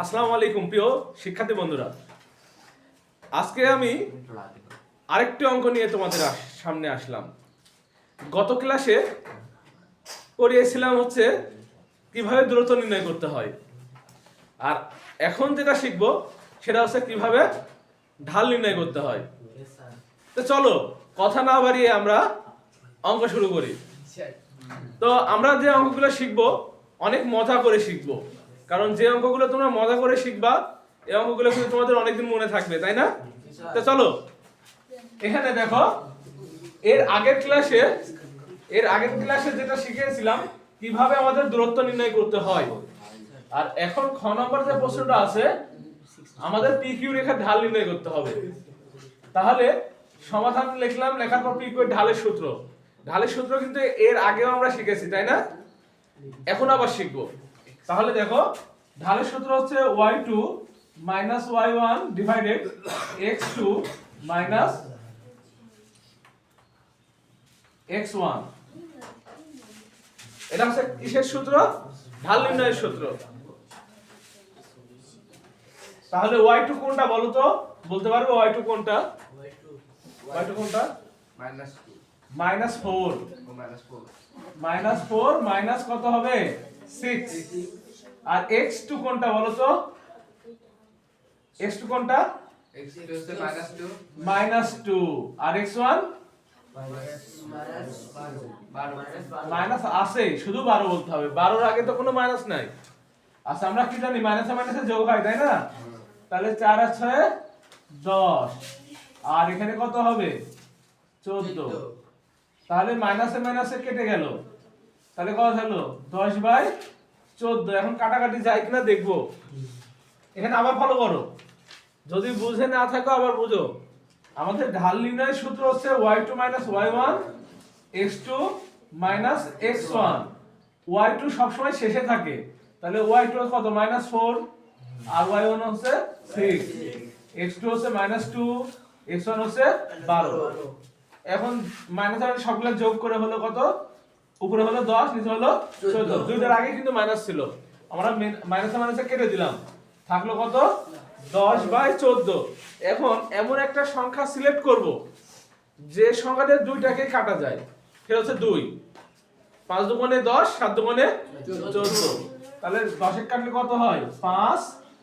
আসসালামু আলাইকুম প্রিয় শিক্ষার্থী বন্ধুরা, আজকে আমি আরেকটি অঙ্ক নিয়ে তোমাদের সামনে আসলাম। গত ক্লাসে পড়িয়েছিলাম হচ্ছে কিভাবে দূরত্ব নির্ণয় করতে হয়, আর এখন যেটা শিখবো সেটা হচ্ছে কিভাবে ঢাল নির্ণয় করতে হয়। তো চলো কথা না বাড়িয়ে আমরা অঙ্ক শুরু করি। তো আমরা যে অঙ্কগুলো শিখবো অনেক মজা করে শিখবো, কারণ যে অঙ্কগুলো তোমরা মজা করে শিখবা এই অঙ্কগুলো কিন্তু তোমাদের অনেকদিন মনে থাকবে, তাই না? তো চলো এখানে দেখো, এর আগের ক্লাসে যেটা শিখিয়েছিলাম কিভাবে আমাদের দূরত্ব নির্ণয় করতে হয়, আর এখন খ নম্বর যে প্রশ্নটা আছে আমাদের পি কিউ রেখার ঢাল নির্ণয় করতে হবে। তাহলে সমাধান লিখলাম, লেখার পর পি কিউ এর ঢালের সূত্র কিন্তু এর আগেও আমরা শিখেছি, তাই না? এখন আবার শিখবো। তাহলে দেখো, ঢালের সূত্র হচ্ছে y2 y1 divided x2 x1। এটা হচ্ছে কিসের সূত্র? ঢাল নির্ণয়ের সূত্র। তাহলে y2 কোনটা বলো তো? বলতে পারবে y2 কোনটা? y2 কোনটা? -4 মাইনাস কত হবে? 6। আর x2 কোনটা বলো তো? x2 কোনটা? x2 হচ্ছে -2 -2। আর x1 মাইনাস আছে, শুধু 12 বলতে হবে, 12 এর আগে তো কোনো মাইনাস নাই। আচ্ছা, আমরা কি জানি মাইনাসে মাইনাসে যোগ হয়, তাই না? তাহলে 4 আর 6 10, আর এখানে কত হবে? 14। তাহলে মাইনাসে মাইনাসে কেটে গেল, তাহলে কত হলো? 10/14। এখন কাটাকাটি যায় কিনা দেখবো। এখানে আবার ফলো করো, যদি বুঝে না থাকো আবার বুঝো। আমাদের ঢাল নির্ণয়ের সূত্র হচ্ছে y2 y1 x2 x1। y2 সবসময় শেষে থাকে, তাহলে y2 কত? -4, আর y1 হচ্ছে 6, x2 হচ্ছে -2, x1 হচ্ছে 12। এখন মাইনাস আর সবগুলো যোগ করে হলো কত? উপরে হলো 10, নিচে হলো 14। দুইটার আগে কিন্তু মাইনাস ছিল, আমরা মাইনাসে মাইনাসে কেটে দিলাম, থাকলো কত? 10/14। এখন এমন একটা সংখ্যা সিলেক্ট করব যে সংখ্যাতে দুইটাকে কাটা যায়, সেটা হচ্ছে 2। 5 দুগুণে 10, 7 দুগুণে 14। তাহলে 10 এর কাটলে কত হয়? 5,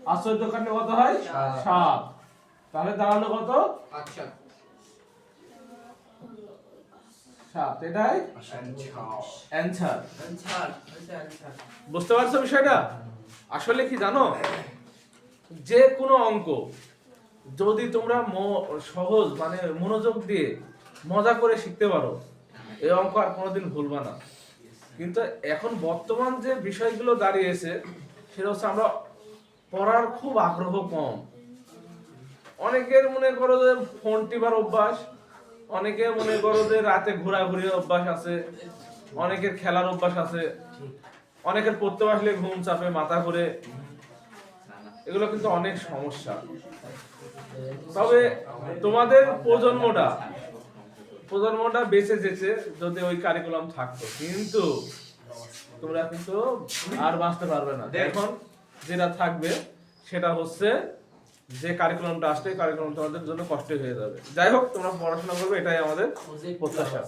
আর 14 কাটলে কত হয়? 7। তাহলে দাঁড়ালো কত? 7। এটাই অ্যানসার। বুঝতে পারছো বিষয়টা? আসলে কি জানো, যে কোনো অঙ্ক যদি তোমরা সহজ মানে মনোযোগ দিয়ে মজা করে শিখতে পারো, এই অঙ্ক আর কোনোদিন ভুলবা না। কিন্তু এখন বর্তমান যে বিষয়গুলো দাঁড়িয়েছে সেটা হচ্ছে আমরা পড়ার খুব আগ্রহ কম। অনেকের মনে করো যে ফোন টিপার অভ্যাস, অনেকে মনে করো যে রাতে ঘোরাঘুরির অভ্যাস আছে, অনেকের খেলার অভ্যাস আছে, অনেকের পড়তে বসলে ঘুম চাপে, মাথা ঘুরে। এগুলো কিন্তু অনেক সমস্যা। তবে তোমাদের প্রজন্মটা বেঁচে যেতে যদি ওই কারিকুলাম থাকতো, কিন্তু তোমরা কিন্তু আর বাঁচতে পারবে না। এখন যেটা থাকবে সেটা হচ্ছে যে কারিকুলামটা আসছে, কারিকুলাম তোমাদের জন্য কষ্ট হয়ে যাবে। যাই হোক, তোমরা পড়াশোনা করবে, এটাই আমাদের প্রত্যাশা।